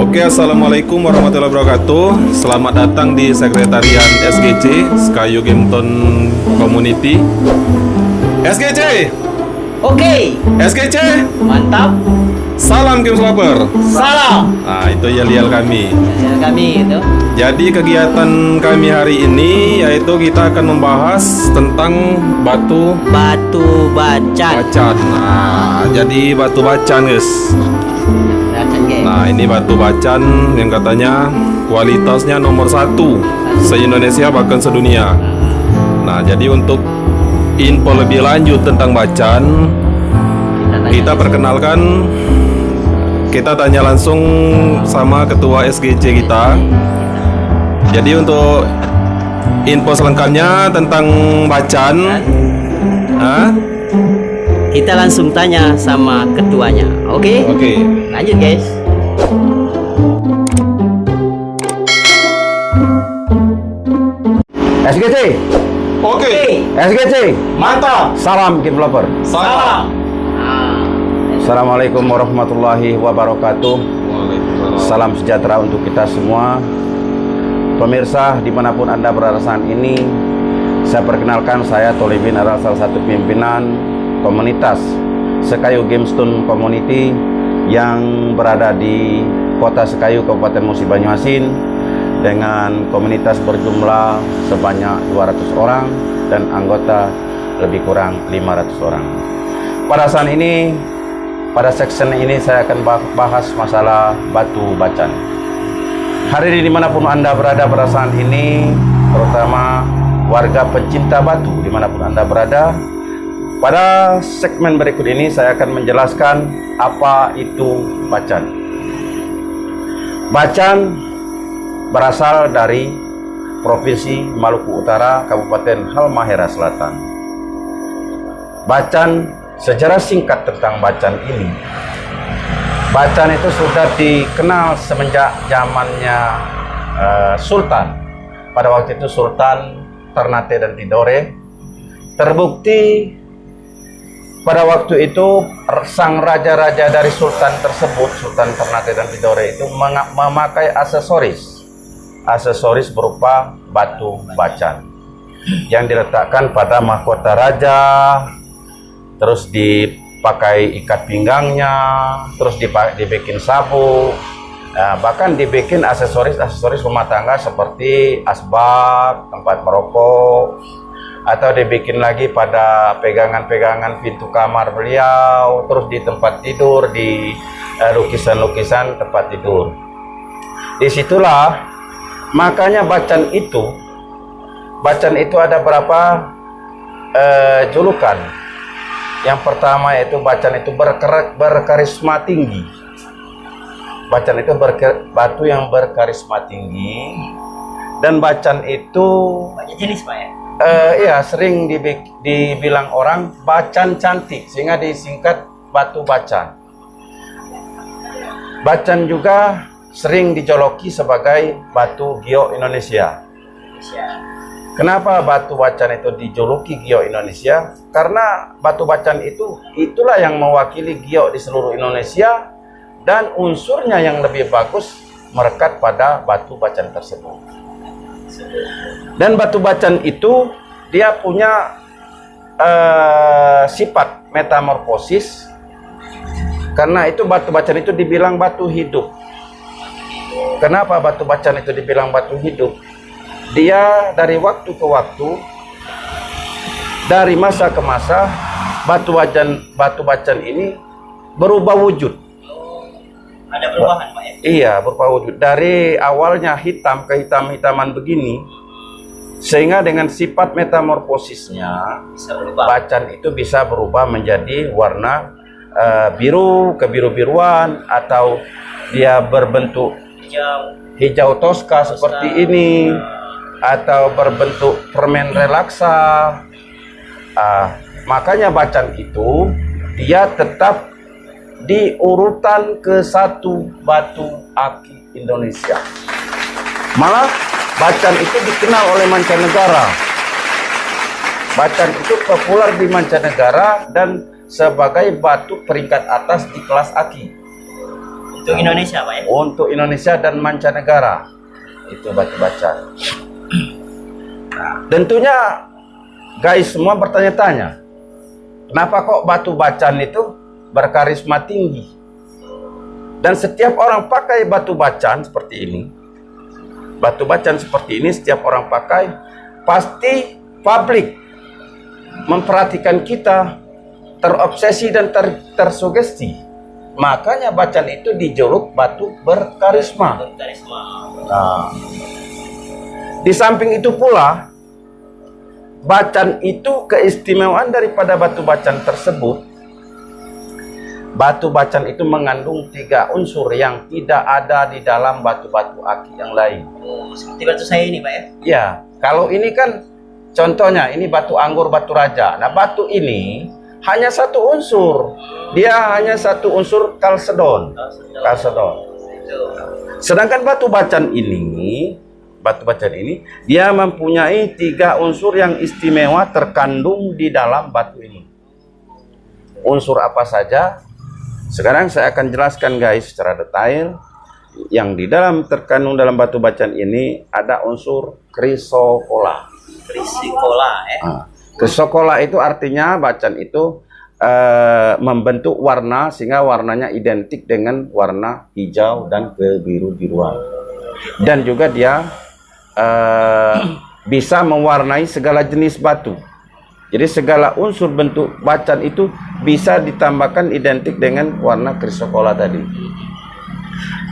Oke, assalamualaikum warahmatullahi wabarakatuh. Selamat datang di Sekretariat SGC Sekayu Gameton Community. SGC, Oke, SGC, mantap. salam Games Lover. Salam. Nah, itu yel-yel kami. Ya, kami itu. Jadi kegiatan kami hari ini yaitu kita akan membahas tentang batu Batu bacan. bacan. Nah, jadi batu bacan, guys. Bacan, guys. Nah, ini batu bacan yang katanya kualitasnya nomor 1 se-Indonesia bahkan sedunia. Nah, jadi untuk info lebih lanjut tentang bacan, kita perkenalkan, kita tanya langsung sama ketua SGC kita. Jadi untuk info selengkapnya tentang bacan, Kita langsung tanya sama ketuanya. Oke? Oke. Lanjut, guys. SGC, Oke, SGC, mantap. salam game lover. Salam. Assalamualaikum warahmatullahi wabarakatuh. Salam sejahtera untuk kita semua. Pemirsa dimanapun Anda berada saat ini, saya perkenalkan, saya Tolibin adalah salah satu pimpinan komunitas Sekayu Gamestone Community yang berada di Kota Sekayu, Kabupaten Musi Banyuasin, dengan komunitas berjumlah sebanyak 200 orang dan anggota lebih kurang 500 orang. Pada saat ini, pada section ini saya akan bahas masalah batu bacan. Hari ini dimanapun Anda berada pada saat ini, terutama warga pencinta batu dimanapun Anda berada, pada segmen berikut ini saya akan menjelaskan apa itu bacan. Bacan berasal dari Provinsi Maluku Utara, Kabupaten Halmahera Selatan. Bacan, sejarah singkat tentang bacan ini. Bacan itu sudah dikenal semenjak zamannya Sultan. Pada waktu itu Sultan Ternate dan Tidore. Terbukti pada waktu itu sang raja-raja dari Sultan tersebut, Sultan Ternate dan Tidore itu memakai aksesoris berupa batu bacan yang diletakkan pada mahkota raja, terus dipakai ikat pinggangnya, terus dibikin sabuk, bahkan dibikin aksesoris rumah tangga seperti asbak, tempat merokok, atau dibikin lagi pada pegangan-pegangan pintu kamar beliau, terus di tempat tidur, di lukisan-lukisan tempat tidur. Disitulah makanya bacan itu ada berapa julukan. Yang pertama itu bacan itu berkarisma tinggi. Bacan itu batu yang berkarisma tinggi, dan bacan itu Banyak jenis, Pak, ya? Iya, sering dibilang orang bacan cantik, sehingga disingkat batu bacan. Bacan juga sering dijoloki sebagai batu giok Indonesia. Kenapa batu bacan itu dijuluki giok Indonesia? Karena batu bacan itulah yang mewakili giok di seluruh Indonesia, dan unsurnya yang lebih bagus merekat pada batu bacan tersebut. Dan batu bacan itu dia punya sifat metamorfosis. Karena itu batu bacan itu dibilang batu hidup. Kenapa batu bacan itu dibilang batu hidup? Dia dari waktu ke waktu, dari masa ke masa, batu bacan ini berubah wujud. Ada perubahan, Pak, ya? Iya, berubah wujud. Dari awalnya hitam ke hitam-hitaman begini, sehingga dengan sifat metamorfosisnya, Bisa berubah. bacan itu bisa berubah menjadi warna biru, kebiru-biruan, atau dia berbentuk hijau toska seperti ini, atau berbentuk permen relaksa. Makanya bacan itu dia tetap di urutan ke-1 batu aki Indonesia. Malah bacan itu dikenal oleh mancanegara. Bacan itu populer di mancanegara dan sebagai batu peringkat atas di kelas aki. Untuk Indonesia Pak ya? Untuk Indonesia dan mancanegara. Itu batu bacan. Nah, tentunya guys semua bertanya-tanya, kenapa kok batu bacan itu berkarisma tinggi? Dan setiap orang pakai batu bacan seperti ini. Batu bacan seperti ini setiap orang pakai, pasti publik memperhatikan kita, terobsesi dan tersugesti. Makanya bacan itu dijuluk batu berkarisma. Nah, di samping itu pula, bacan itu keistimewaan daripada batu bacan tersebut. Batu bacan itu mengandung 3 unsur yang tidak ada di dalam batu-batu akik yang lain. Oh, seperti batu saya ini Pak ya? Ya, kalau ini kan contohnya ini batu anggur, batu raja. Nah, batu ini hanya 1 unsur. Dia hanya 1 unsur kalsedon. Sedangkan batu bacan ini, dia mempunyai 3 unsur yang istimewa terkandung di dalam batu ini. Unsur apa saja? Sekarang saya akan jelaskan guys secara detail. Yang di dalam terkandung dalam batu bacan ini ada unsur krisokola. Krisokola ya? Krisokola itu artinya bacan itu membentuk warna sehingga warnanya identik dengan warna hijau dan kebiru-biruan. Dan juga dia bisa mewarnai segala jenis batu. Jadi segala unsur bentuk bacan itu bisa ditambahkan identik dengan warna krisokola tadi.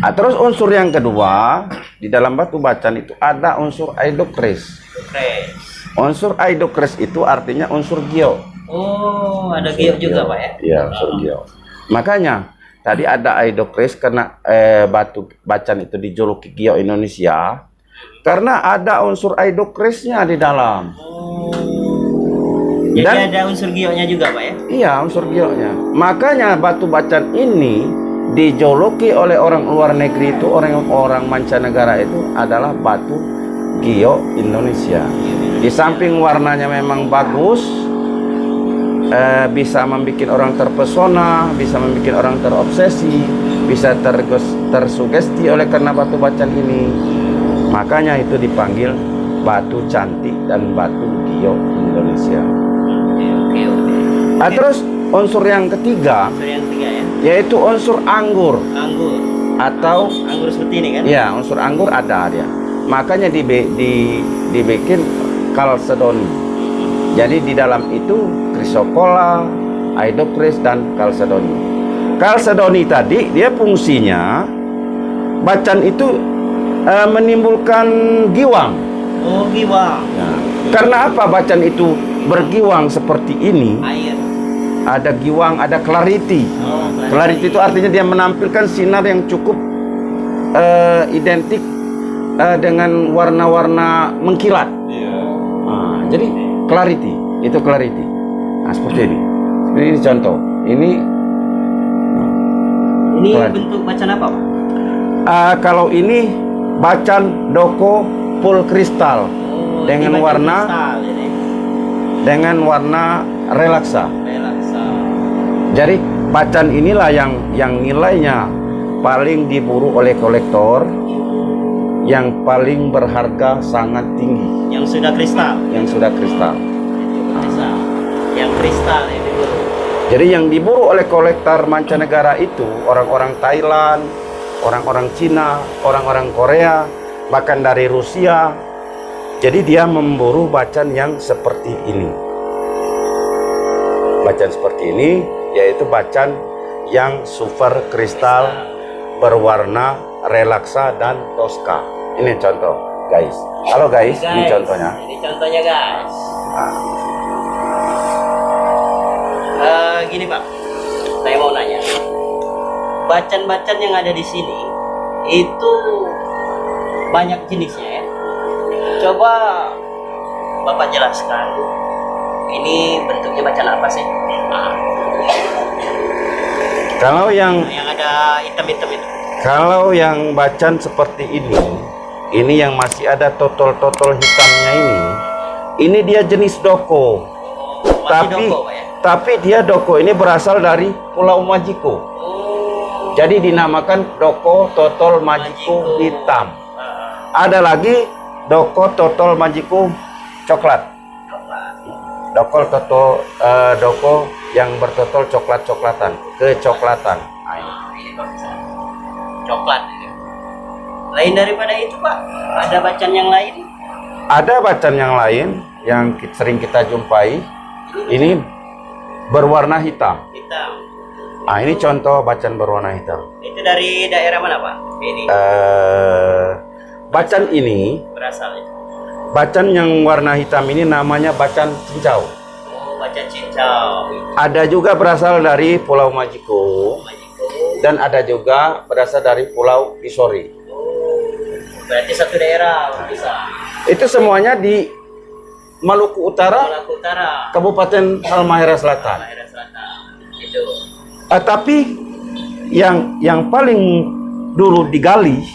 Nah, terus unsur yang kedua di dalam batu bacan itu ada unsur aidokres. Unsur aidokres itu artinya unsur gio. Oh, ada gio juga Pak ya? Iya, unsur gio. Makanya tadi ada aidokres karena batu bacan itu dijuluki gio Indonesia karena ada unsur aidokresnya di dalam. Jadi Dan ada unsur gionya juga Pak ya? Iya, unsur gionya. Makanya batu bacan ini dijuluki oleh orang luar negeri itu, orang mancanegara itu adalah batu gio Indonesia. Di samping warnanya memang bagus, bisa membuat orang terpesona, bisa membuat orang terobsesi, bisa tersugesti oleh karena batu bacan ini. Makanya itu dipanggil batu cantik dan batu gio Indonesia. Terus unsur yang ketiga, ya? Yaitu unsur anggur. Anggur. Atau anggur seperti ini kan? Ya, unsur anggur ada dia. Makanya dibikin kalsedoni. Jadi di dalam itu krisokola, aidokres dan kalsedoni. Kalsedoni tadi dia fungsinya bacan itu menimbulkan giwang. Oh, giwang. Nah, karena apa bacan itu bergiwang seperti ini? Air. Ada giwang, ada clarity. Clarity itu artinya dia menampilkan sinar yang cukup identik dengan warna-warna mengkilat. Nah, jadi clarity, itu clarity. Nah, seperti ini. Ini contoh. Ini bentuk bacan apa Pak? Kalau ini bacan doko full kristal dengan warna kristal, ini. Dengan warna relaksa. Jadi bacan inilah yang nilainya paling diburu oleh kolektor, yang paling berharga sangat tinggi. Yang sudah kristal. Yang kristal yang diburu. Jadi yang diburu oleh kolektor mancanegara itu orang-orang Thailand, orang-orang Cina, orang-orang Korea, bahkan dari Rusia. Jadi dia memburu bacan yang seperti ini. Bacan seperti ini yaitu bacan yang super kristal, berwarna relaksa dan toska. Ini contoh, guys. Halo guys, ini contohnya. Ini contohnya guys. Gini Pak, saya mau nanya. Bacan-bacan yang ada di sini itu banyak jenisnya ya. Coba Bapak jelaskan. Ini bentuknya bacan apa sih? Kalau yang ada hitam-hitam itu. Kalau yang bacan seperti ini yang masih ada totol-totol hitamnya ini dia jenis doko. Masih doko, Pak ya? Tapi dia doko ini berasal dari Pulau Majiko. Jadi dinamakan Doko Totol Majiko hitam. Ada lagi Doko Totol Majiko coklat. Doko yang bertotol coklat-coklatan, kecoklatan. Ini bagus. Coklat. Lain daripada itu, Pak, ada bacan yang lain? Ada bacan yang lain yang sering kita jumpai. Ini berwarna hitam. Hitam. Nah, ini contoh bacan berwarna hitam. Itu dari daerah mana, Pak? Ini Bacan ini, berasal itu. bacan yang warna hitam ini namanya bacan cincau. Oh, bacan cincau. Ada juga berasal dari Pulau Majiko Majiko. dan ada juga berasal dari Pulau Bisori. Berarti satu daerah bisa. Itu semuanya di Maluku Utara, Maluku Utara, Kabupaten Halmahera Selatan. daerah selatan. Itu. Tapi yang paling dulu digali,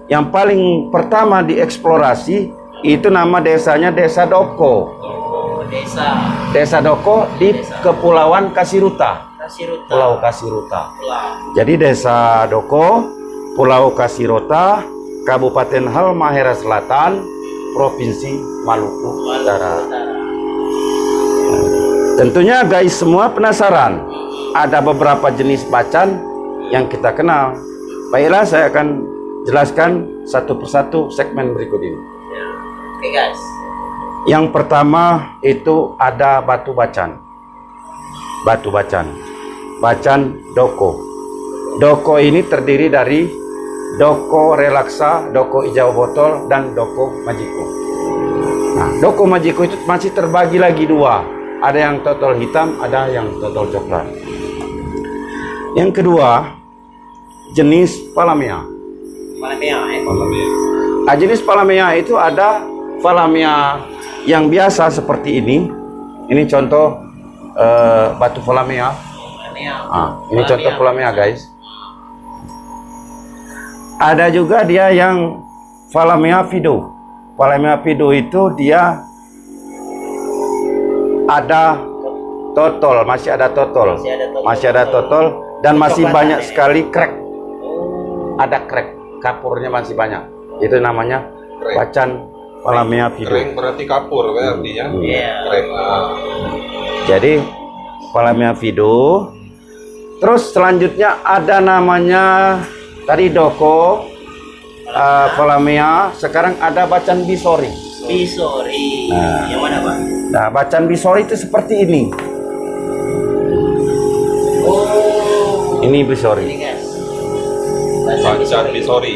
yang paling pertama dieksplorasi itu nama desanya Desa Doko. Oh, desa. Desa Doko di Kepulauan Kasiruta. Kasiruta. Pulau Kasiruta. Pulau. Jadi Desa Doko, Pulau Kasiruta, Kabupaten Halmahera Selatan, Provinsi Maluku Utara. Tentunya guys semua penasaran, ada beberapa jenis bacan yang kita kenal. Baiklah, saya akan jelaskan satu persatu segmen berikut ini. Oke, guys. Yang pertama itu ada batu bacan. Batu bacan. Bacan Doko. Doko ini terdiri dari Doko relaksa, Doko hijau botol, dan Doko Majiko. Nah, Doko Majiko itu masih terbagi lagi dua. Ada yang totol hitam, ada yang totol coklat. Yang kedua, jenis Palamea. Palamea, Jenis Palamea itu ada Palamea yang biasa seperti ini. Ini contoh batu Palamea. Ini contoh Palamea, guys. Ada juga dia yang Palamea Fido. Palamea Fido itu dia ada totol, masih ada totol, dan masih banyak sekali crack. Ada crack, kapurnya masih banyak. Itu namanya bacan Palamea Fido. Kering berarti kapur kan artinya. Iya. Kering. Jadi Palamea Fido. Terus selanjutnya ada namanya tadi Doko, Palamea. Sekarang ada bacan Bisori. Bisori. Yang mana, Pak? Nah, bacan Bisori itu seperti ini. Oh. Ini Bisori. Ini, guys. Bacan Bisori.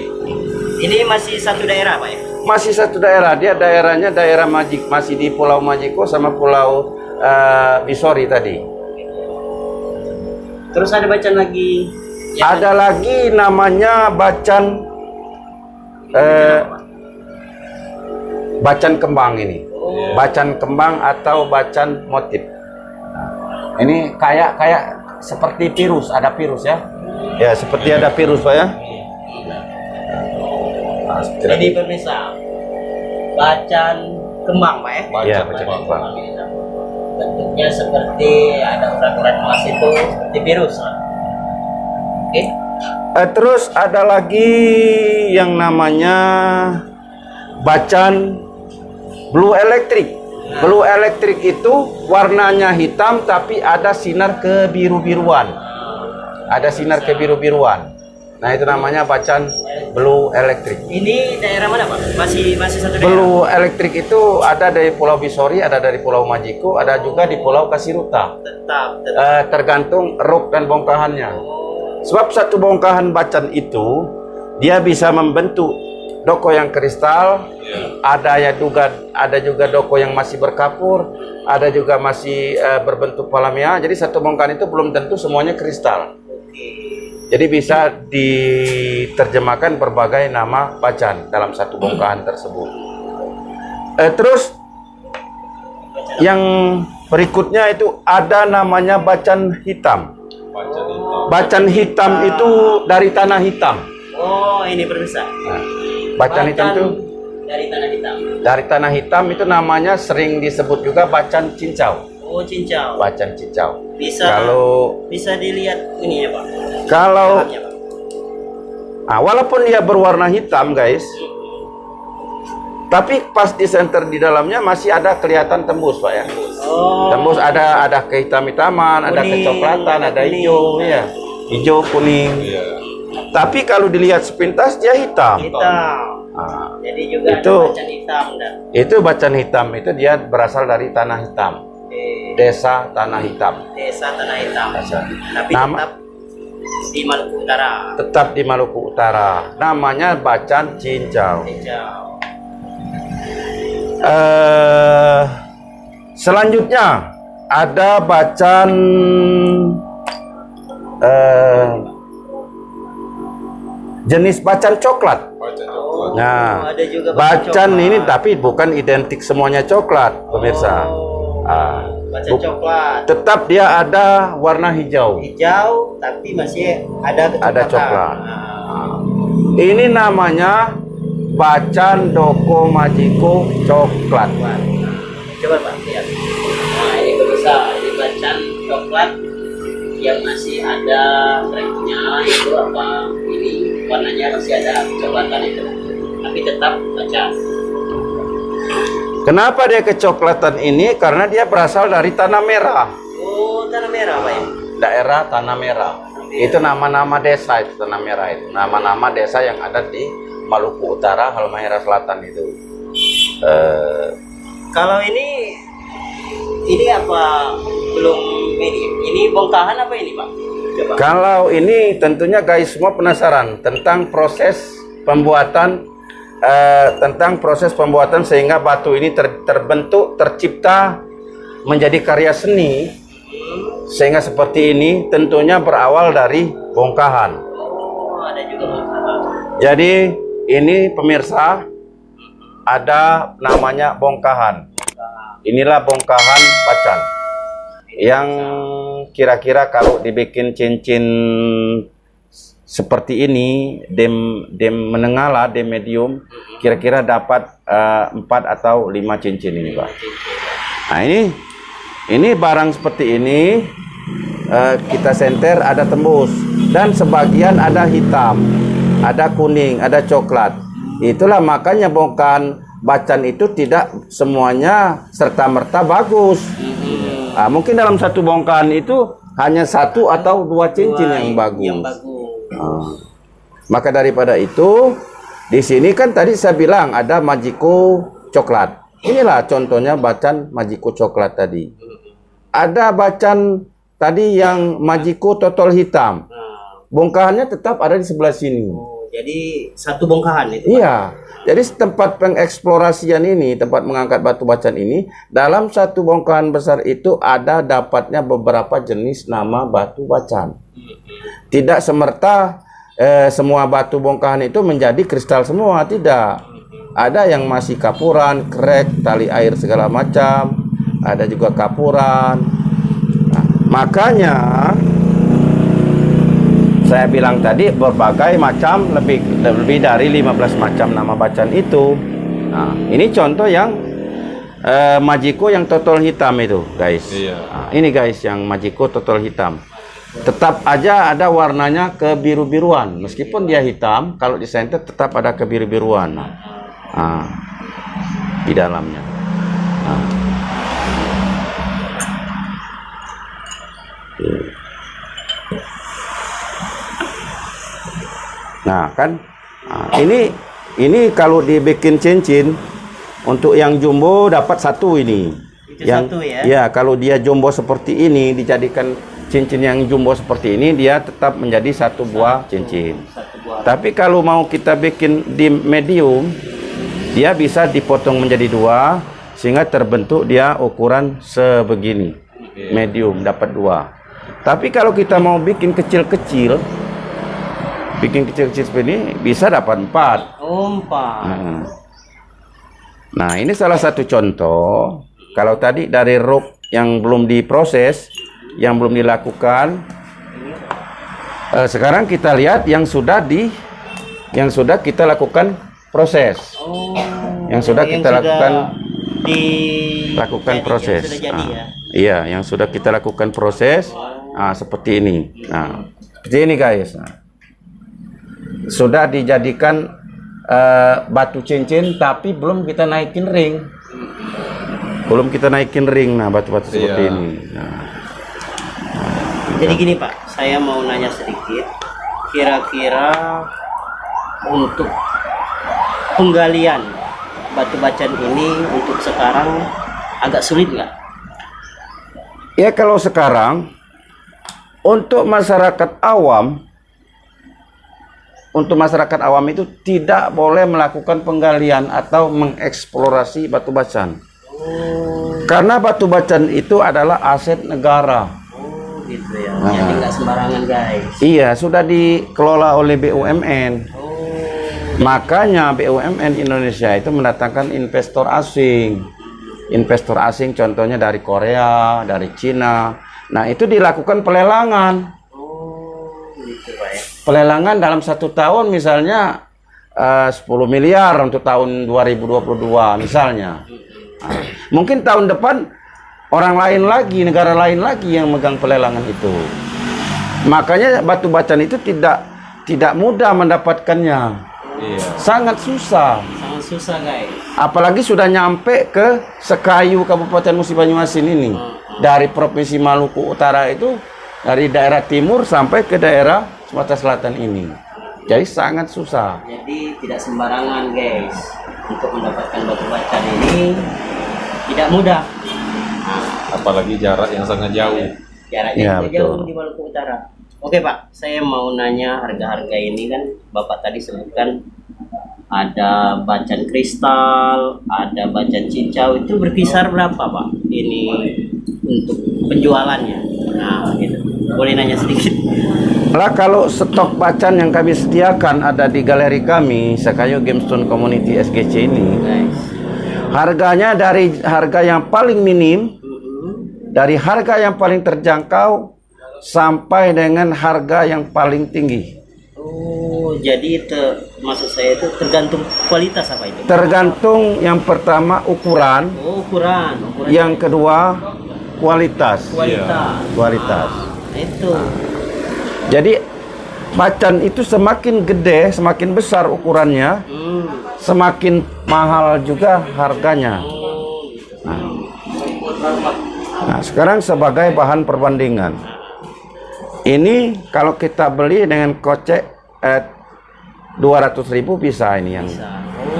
Ini masih satu daerah, Pak ya? Masih satu daerah. Dia daerahnya daerah Majik, masih di Pulau Majiko sama Pulau Bisori tadi. Terus ada bacan lagi. Ada lagi namanya bacan bacan kembang ini. Bacan kembang atau bacan motif. Ini kayak seperti virus, ada virus ya. Ya, seperti ada virus, Pak ya. Jadi pemirsa, bacan kembang, Pak ya? Iya, bacan kembang. Bentuknya seperti ada urat-urat emas itu seperti virus. Oke. Terus ada lagi yang namanya bacan blue electric. Blue electric itu warnanya hitam tapi ada sinar kebiru-biruan. Ada sinar kebiru-biruan. Nah, itu namanya bacan blue electric. Ini daerah mana, Pak? Masih satu daerah. Blue electric itu ada dari Pulau Bisori, ada dari Pulau Majiko, ada juga di Pulau Kasiruta. Tetap. Tergantung ruk dan bongkahannya. Sebab satu bongkahan bacan itu dia bisa membentuk doko yang kristal, ada juga doko yang masih berkapur, ada juga masih berbentuk Palamea. Jadi satu bongkahan itu belum tentu semuanya kristal. Jadi bisa diterjemahkan berbagai nama bacan dalam satu bongkahan tersebut. Terus yang berikutnya itu ada namanya bacan hitam. Bacan hitam itu dari tanah hitam. Oh, ini pemirsa. Nah, bacan hitam itu dari tanah hitam. dari tanah hitam itu namanya sering disebut juga bacan cincau. Oh, cincau. Bacan cincau. Bisa dilihat ini ya, Pak. Kalau Dalamnya, Pak. Walaupun dia berwarna hitam guys, tapi pas di center di dalamnya masih ada kelihatan tembus Pak ya. Oh. Tembus ada kehitam-hitaman, ada Kuning, kecoklatan, ada kuning. hijau ya. Hijau, kuning. Iya. Tapi kalau dilihat sepintas dia hitam. Hitam. Nah, Jadi juga Itu. ada bacan hitam dan itu bacan hitam itu dia berasal dari tanah hitam. Desa Tanah Hitam. desa Tanah Hitam. Tapi Nama- tetap di Maluku Utara. Tetap di Maluku Utara. Namanya Bacan Cincau. Hijau. Selanjutnya ada bacan jenis bacan coklat. Bacan Oh, coklat. Nah, ada juga bacan coklat. ini tapi bukan identik semuanya coklat, pemirsa. Bacan coklat. Tetap dia ada warna hijau. Hijau tapi masih ada kecoklatan. Ada coklat. Nah, Ini namanya bacan doko majiko coklat. coklat. Coba Pak lihat. Nah ini bisa ini bacan coklat yang masih ada treknya itu apa ini warnanya masih ada kecoklatan itu tapi tetap bacan. Kenapa dia kecoklatan ini? Karena dia berasal dari Tanah Merah. Oh tanah merah Pak ya. Daerah Tanah Merah. Itu nama-nama desa itu Tanah Merah itu. Nama-nama desa yang ada di Maluku Utara, Halmahera Selatan itu. Kalau ini apa belum ini bongkahan apa ini Pak? Coba. Kalau ini tentunya guys semua penasaran tentang proses pembuatan sehingga batu ini terbentuk, tercipta menjadi karya seni sehingga seperti ini tentunya berawal dari bongkahan. Oh ada juga bongkahan. Jadi ini pemirsa ada namanya bongkahan. Inilah bongkahan bacan yang kira-kira kalau dibikin cincin seperti ini dem menengah lah, dem medium, kira-kira dapat 4 atau 5 cincin ini Pak. Nah ini barang seperti ini kita senter ada tembus dan sebagian ada hitam, ada kuning, ada coklat. Itulah makanya bongkahan bacan itu tidak semuanya serta-merta bagus. Mungkin dalam satu bongkahan itu hanya 1 atau 2 cincin yang bagus. Yang bagus. Maka daripada itu, di sini kan tadi saya bilang ada majiko coklat. Inilah contohnya bacan majiko coklat tadi. Ada bacan tadi yang majiko totol hitam. Bongkahannya tetap ada di sebelah sini. Oh, jadi satu bongkahan itu Pak? Iya. Jadi tempat pengeksplorasian ini, tempat mengangkat batu bacan ini, dalam satu bongkahan besar itu ada dapatnya beberapa jenis nama batu bacan. Tidak semerta semua batu bongkahan itu menjadi kristal semua, tidak. Ada yang masih kapuran, krek, tali air segala macam. Ada juga kapuran. Nah, makanya saya bilang tadi berbagai macam, lebih dari 15 macam nama bacan itu. Nah, ini contoh yang majiko yang totol hitam itu, guys. Iya. Nah, ini guys yang majiko totol hitam. Tetap aja ada warnanya kebiru-biruan, meskipun dia hitam, kalau disenter tetap ada kebiru-biruan. Nah, di dalamnya. Nah, kan ini kalau dibikin cincin untuk yang jumbo dapat 1 ini. Itu satu ya? Ya, kalau dia jumbo seperti ini dijadikan cincin yang jumbo seperti ini, dia tetap menjadi 1 buah cincin. Satu buah. Tapi kalau mau kita bikin di medium, dia bisa dipotong menjadi 2 sehingga terbentuk dia ukuran sebegini. Medium dapat 2. Tapi kalau kita mau bikin kecil-kecil seperti ini bisa dapat 4. Oh, 4. Nah, ini salah satu contoh. Kalau tadi dari rok yang belum diproses, yang belum dilakukan, sekarang kita lihat yang sudah kita lakukan proses. Oh, Yang sudah kita lakukan proses. Sudah jadi ya? Iya, yang sudah kita lakukan proses. Seperti ini. Nah, seperti ini guys. sudah dijadikan batu cincin, tapi belum kita naikin ring. Nah, batu-batu seperti Iya. ini. Nah, Jadi gini Pak, saya mau nanya sedikit. Kira-kira untuk penggalian batu bacan ini untuk sekarang agak sulit nggak? ya kalau sekarang untuk masyarakat awam itu tidak boleh melakukan penggalian atau mengeksplorasi batu bacan. Karena batu bacan itu adalah aset negara. Oh gitu ya. Jadi nggak sembarangan guys. Iya, sudah dikelola oleh BUMN. Makanya BUMN Indonesia itu mendatangkan investor asing. Investor asing contohnya dari Korea, dari Cina. Nah, itu dilakukan pelelangan. Oh gitu Pak ya. Pelelangan dalam 1 tahun misalnya 10 miliar untuk tahun 2022 misalnya. Nah, mungkin tahun depan orang lain lagi, negara lain lagi yang megang pelelangan itu. Makanya batu bacan itu tidak mudah mendapatkannya. Iya. Sangat susah. Sangat susah guys. Apalagi sudah nyampe ke Sekayu Kabupaten Musi Banyuasin ini. Dari Provinsi Maluku Utara itu, dari daerah timur sampai ke daerah Sumatera Selatan ini. Jadi sangat susah. Jadi tidak sembarangan guys. Untuk mendapatkan batu bacan ini tidak mudah. Apalagi jarak yang sangat jauh. Jaraknya Ya, juga jauh betul. di Maluku Utara. Oke Pak, saya mau nanya harga-harga ini kan Bapak tadi sebutkan ada bacan kristal, ada bacan cincau, itu berkisar berapa Pak? Ini untuk penjualannya. Nah, gitu. Boleh nanya sedikit? Lah kalau stok bacan yang kami sediakan ada di galeri kami, Sekayu Gemstone Community SGC ini. Guys. Harganya dari harga yang paling minim, dari harga yang paling terjangkau sampai dengan harga yang paling tinggi. Oh, jadi itu maksud saya itu tergantung kualitas apa itu? Tergantung yang pertama ukuran, Oh, ukuran. yang kedua kualitas. Kualitas. Nah, itu. Jadi bacan itu semakin gede, semakin besar ukurannya, semakin mahal juga harganya. Nah, sekarang sebagai bahan perbandingan. Ini kalau kita beli dengan kocek 200.000 bisa ini yang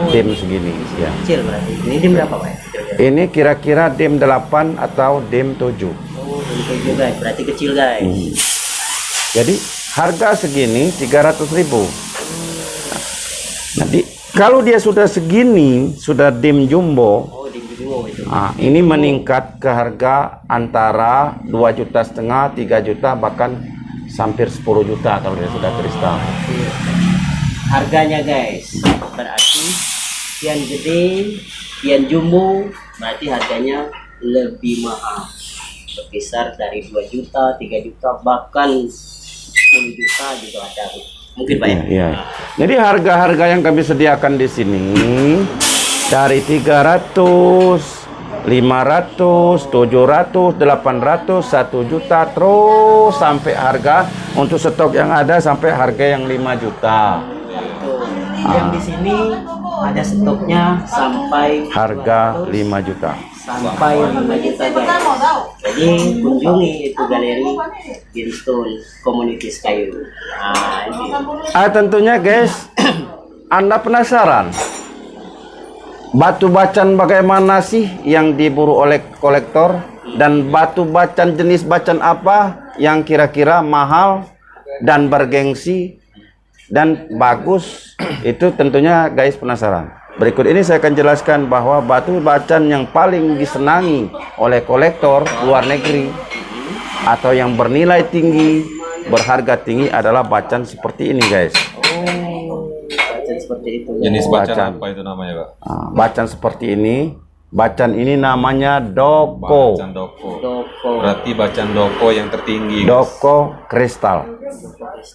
dim segini ya. Kecil berarti. Ini dim berapa Pak? Kira-kira? Ini kira-kira dim 8 atau dim 7. Oh, dim 7 guys. Berarti kecil guys. Jadi harga segini 300.000. Nanti kalau dia sudah segini, sudah dim jumbo, Oh, dim jumbo itu. nah, ini meningkat ke harga antara 2,5 juta, 3 juta, bahkan hampir 10 juta kalau dia sudah kristal. Harganya guys. Berarti kian gede, kian jumbo, berarti harganya lebih mahal. Berkisar dari 2 juta, 3 juta, bahkan 10 juta juga ada. Mungkin Pak ya? Iya. Jadi harga-harga yang kami sediakan di sini dari 300, 500, 700, 800, 1 juta, terus sampai harga untuk stok yang ada sampai harga yang 5 juta. Tuh. Yang di sini ada stoknya sampai Harga 5 juta. sampai 5 juta guys. Jadi kunjungi itu galeri Gemstone Community Sekayu. Nah, ini. Tentunya guys, Anda penasaran batu bacan bagaimana sih yang diburu oleh kolektor, dan batu bacan jenis bacan apa yang kira-kira mahal dan bergengsi dan bagus, itu tentunya guys penasaran. Berikut ini saya akan jelaskan bahwa batu bacan yang paling disenangi oleh kolektor luar negeri atau yang bernilai tinggi, berharga tinggi adalah bacan seperti ini guys. Bacan seperti itu. Jenis bacan Bacan. apa itu namanya, Pak? Bacan seperti ini. Bacan ini namanya doko. Bacan doko. Doko. Berarti bacan doko yang tertinggi. Doko kristal.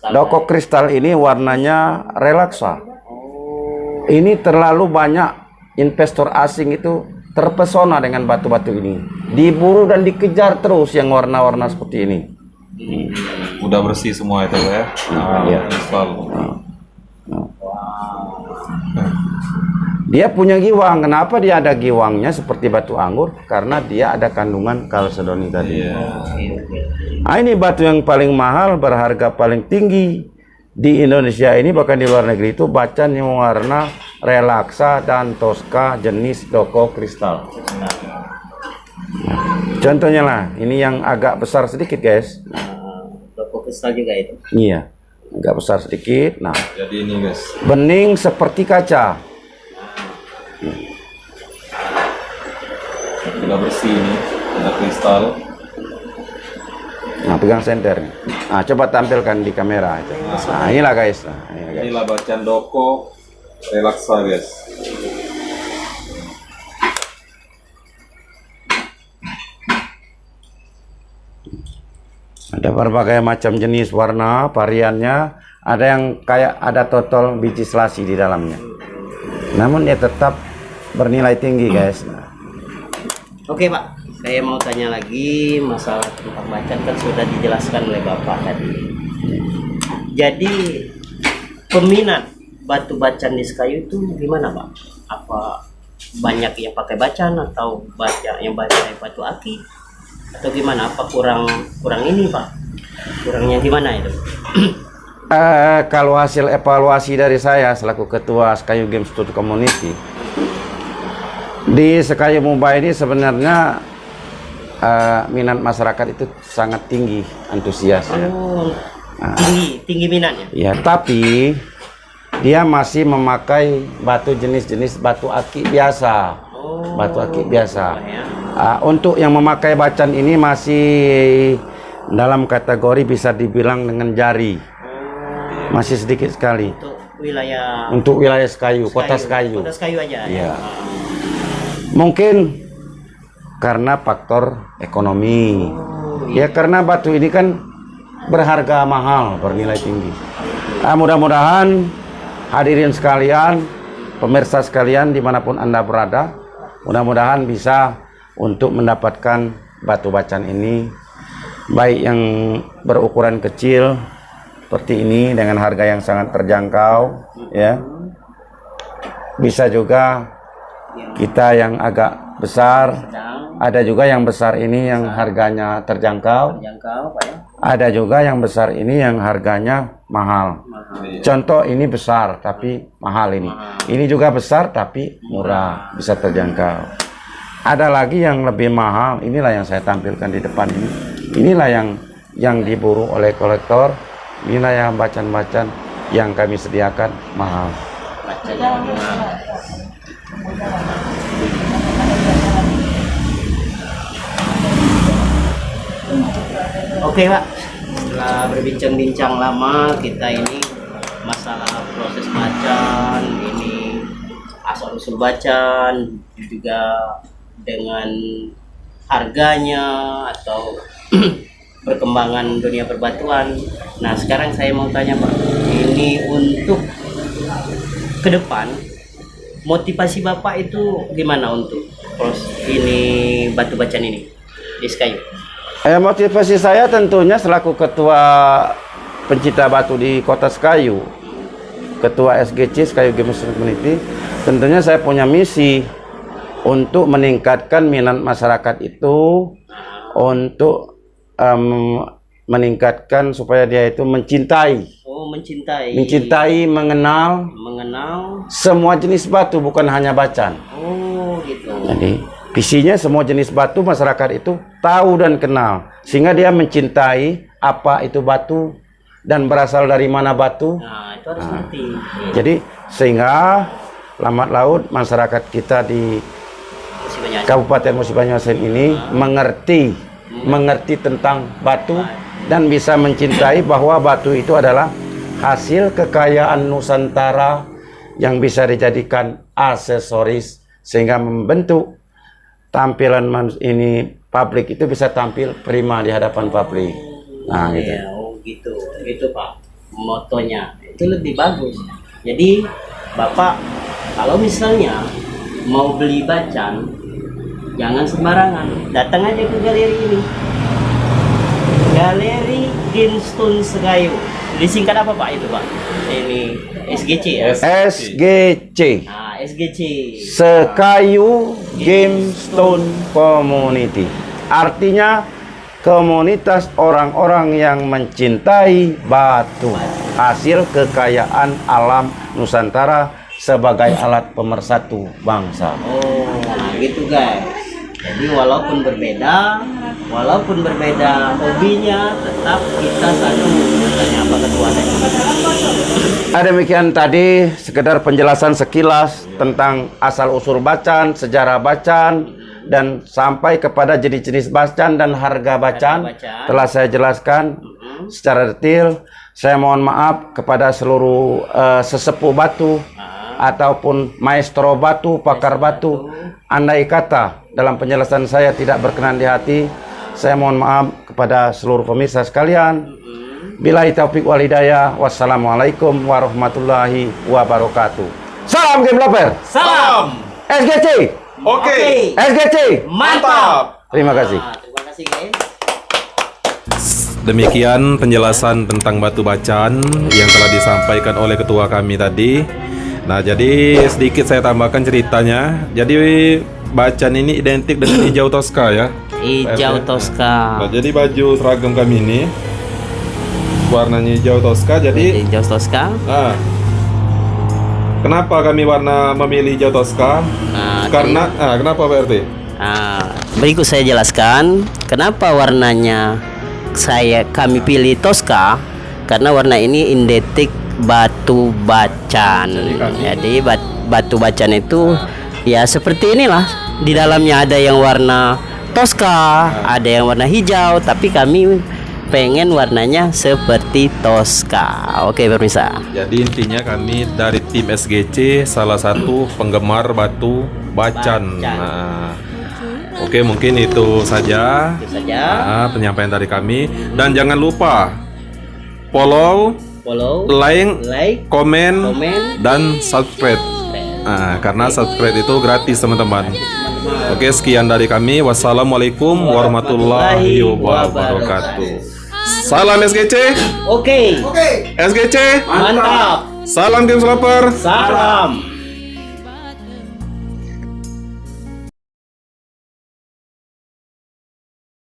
Doko kristal ini warnanya relaksa. Ini terlalu banyak investor asing itu terpesona dengan batu-batu ini. Diburu dan dikejar terus yang warna-warna seperti ini. Udah bersih semua itu, Pak ya. Iya. Kristal. Dia punya giwang. Kenapa dia ada giwangnya seperti batu anggur? Karena dia ada kandungan kalsedoni tadi. Nah, ini batu yang paling mahal, berharga paling tinggi di Indonesia ini, bahkan di luar negeri itu bacan yang warna relaksa dan tosca jenis doko kristal. Contohnya lah, ini yang agak besar sedikit guys. Doko kristal juga itu. Iya, agak besar sedikit. Nah, Jadi ini guys. bening seperti kaca. Sudah bersih ini. Ada kristal. Nah, pegang senter. Nah, coba tampilkan di kamera itu. Nah, inilah guys. Nah, ini guys. Inilah bacan doko relaksa guys. Ada berbagai macam jenis warna, variannya. Ada yang kayak ada totol biji selasi di dalamnya. Namun dia tetap bernilai tinggi guys. Nah, Oke Pak, saya mau tanya lagi masalah tentang bacan kan sudah dijelaskan oleh Bapak tadi. Jadi peminat batu bacan di Sekayu itu gimana Pak? Apa banyak yang pakai bacan atau banyak yang pakai batu aki? Atau gimana? Apa kurang ini Pak? Kurangnya gimana itu? kalau hasil evaluasi dari saya selaku ketua Sekayu Game Studio Community, di Sekayu Muba ini sebenarnya minat masyarakat itu sangat tinggi, antusias ya. Oh, tinggi minatnya. Ya, tapi dia masih memakai batu jenis-jenis batu aki biasa. Oh, Batu aki biasa. ya. Untuk yang memakai bacan ini masih dalam kategori bisa dibilang dengan jari. Masih sedikit sekali. Untuk wilayah Sekayu, kota Sekayu. Kota Sekayu aja. Iya. Mungkin karena faktor ekonomi. Ya, karena batu ini kan berharga mahal, bernilai tinggi. Mudah-mudahan hadirin sekalian, pemirsa sekalian dimanapun Anda berada, mudah-mudahan bisa untuk mendapatkan batu bacan ini, baik yang berukuran kecil seperti ini dengan harga yang sangat terjangkau, ya. Bisa juga kita yang agak besar, ada juga yang besar ini yang harganya terjangkau, Pak ya. ada juga yang besar ini yang harganya mahal. Contoh ini besar tapi mahal ini. Ini juga besar tapi murah, bisa terjangkau. Ada lagi yang lebih mahal, inilah yang saya tampilkan di depan ini. Inilah yang diburu oleh kolektor. Inilah yang bacan-bacan yang kami sediakan mahal. Oke Pak, setelah berbincang-bincang lama kita ini masalah proses bacan, ini asal-usul bacan, juga dengan harganya atau perkembangan dunia perbatuan. Nah sekarang saya mau tanya Pak, ini untuk ke depan motivasi Bapak itu gimana untuk proses ini batu bacan ini di Sekayu? Motivasi saya tentunya selaku ketua pencinta batu di kota Sekayu, ketua SGC Sekayu Game Community, tentunya saya punya misi untuk meningkatkan minat masyarakat itu, untuk meningkatkan supaya dia itu mencintai, mengenal semua jenis batu, bukan hanya bacan. Oh gitu. Jadi visinya semua jenis batu masyarakat itu tahu dan kenal, sehingga dia mencintai apa itu batu dan berasal dari mana batu. Nah itu harus ngerti. Jadi sehingga lambat laut masyarakat kita di Kabupaten Musi Banyuasin ini mengerti tentang batu dan bisa mencintai bahwa batu itu adalah hasil kekayaan Nusantara yang bisa dijadikan aksesoris sehingga membentuk tampilan ini publik itu bisa tampil prima di hadapan publik. Nah, gitu. Ya, oh gitu. Itu Pak motonya. Itu lebih bagus. Jadi Bapak kalau misalnya mau beli bacan jangan sembarangan, datang aja ke galeri ini. Galeri Ginstun Sekayu. disingkat apa Pak itu Pak? Ini SGC ya? SGC. Nah, SGC. Sekayu Gemstone Community. Artinya komunitas orang-orang yang mencintai batu, hasil kekayaan alam Nusantara sebagai alat pemersatu bangsa. Oh, nah gitu guys. Jadi walaupun berbeda hobinya, tetap kita satu. Tanya apa ketua tadi? Demikian tadi sekedar penjelasan sekilas tentang asal-usul bacan, sejarah bacan, dan sampai kepada jenis-jenis bacan dan harga bacan telah saya jelaskan secara detail. Saya mohon maaf kepada seluruh sesepuh batu ataupun maestro batu, pakar batu. Andai kata dalam penjelasan saya tidak berkenan di hati, saya mohon maaf kepada seluruh pemirsa sekalian. Billahi taufik wal hidayah. Wassalamualaikum warahmatullahi wabarakatuh. Salam Game Lover. Salam. SGC. Oke. SGC. Mantap. Terima kasih. Terima kasih guys. Demikian penjelasan tentang batu bacan yang telah disampaikan oleh ketua kami tadi. Nah, jadi sedikit saya tambahkan ceritanya. Jadi bacan ini identik dengan hijau Tosca ya. Hijau Tosca. Nah, jadi baju seragam kami ini warnanya hijau Tosca. Jadi Hijau Tosca. kenapa kami memilih hijau Tosca? Nah, Karena kenapa Pak RT? Berikut saya jelaskan kenapa warnanya kami pilih Tosca, karena warna ini identik batu bacan. Jadi batu bacan itu ya seperti inilah. Di dalamnya ada yang warna Tosca, ada yang warna hijau, tapi kami pengen warnanya seperti Tosca. Oke pemirsa. Jadi intinya kami dari tim SGC salah satu penggemar batu bacan. Nah, oke, mungkin itu saja. Penyampaian dari kami, dan jangan lupa follow, like, komen, dan subscribe. Karena subscribe itu gratis teman-teman. Oke, sekian dari kami. Wassalamualaikum warahmatullahi wabarakatuh. Salam SGC. Oke. SGC. Mantap. Salam Games Lover. Salam.